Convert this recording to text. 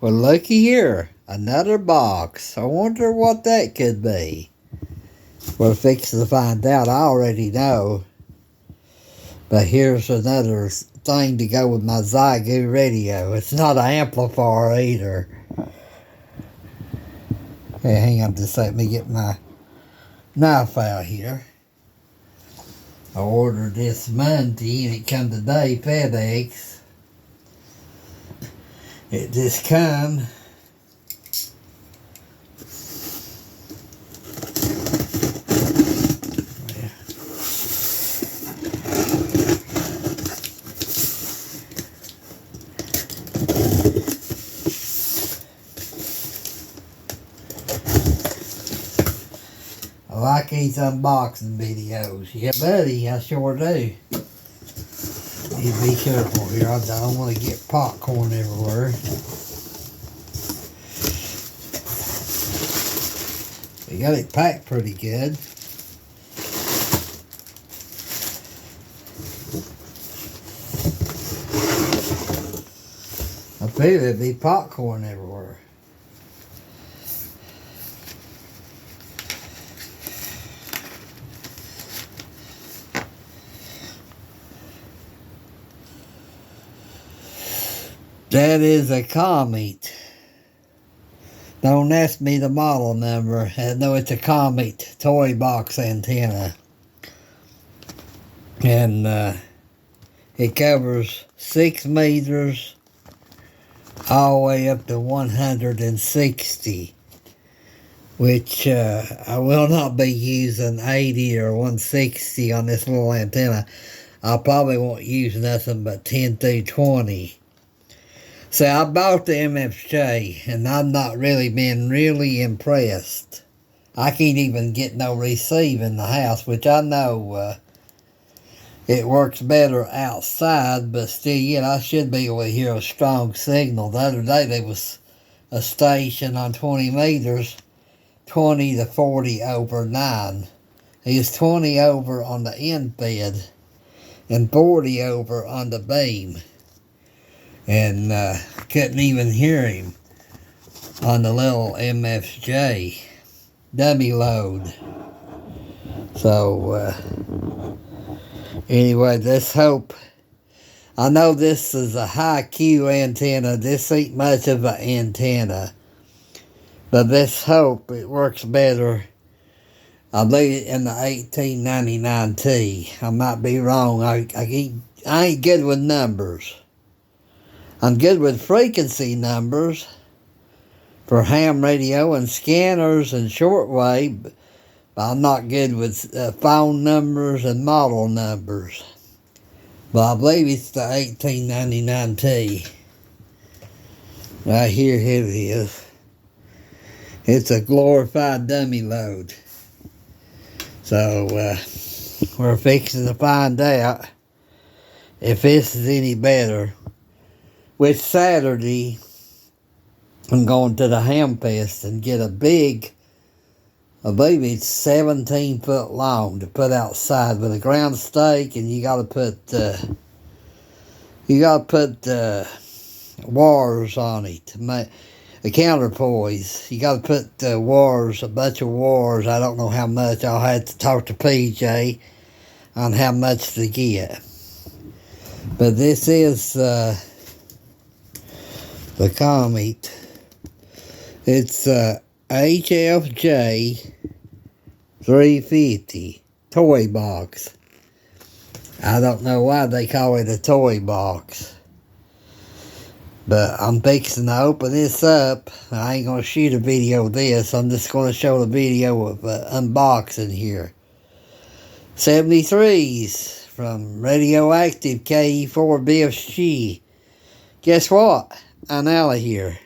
Well, looky here. Another box. I wonder what that could be. We're fixing to find out. I already know. But here's another thing to go with my Zygu radio. It's not an amplifier either. Hey, hang on just let me get my knife out here. I ordered this Monday and it come today, FedEx. It just come. I like these unboxing videos. Yeah, buddy, I sure do. You be careful here. I don't want to get popcorn everywhere. They got it packed pretty good. I feel there'd be popcorn everywhere. That is a Comet. Don't ask me the model number. I know it's a Comet toy box antenna. And it covers 6 meters all the way up to 160. Which I will not be using 80 or 160 on this little antenna. I probably won't use nothing but 10 through 20. So I bought the MFJ, and I've not really been impressed. I can't even get no receive in the house, which I know it works better outside, but still yet I should be able to hear a strong signal. The other day there was a station on 20 meters, 20 to 40 over 9. It was 20 over on the end bed and 40 over on the beam. And couldn't even hear him on the little MFJ dummy load. So anyway, let's hope. I know this is a high Q antenna. This ain't much of an antenna, but let's hope it works better. I believe in the 1899T. I might be wrong. I ain't good with numbers. I'm good with frequency numbers for ham radio and scanners and shortwave, but I'm not good with phone numbers and model numbers. But I believe it's the 1899T. Right here it is. It's a glorified dummy load. So we're fixing to find out if this is any better. With Saturday, I'm going to the Ham Fest and get a big, I believe it's 17 foot long to put outside with a ground stake, and you got to put wires on it to make the counterpoise. You got to put wires, a bunch of wires. I don't know how much. I'll have to talk to PJ on how much to get. But this is the Comet. It's HFJ-350 toy box. I don't know why they call it a toy box, but I'm fixing to open this up. I ain't gonna shoot a video of this. I'm just gonna show the video of unboxing here. 73s from Radioactive KE4 BFG. Guess what? I'm out of here.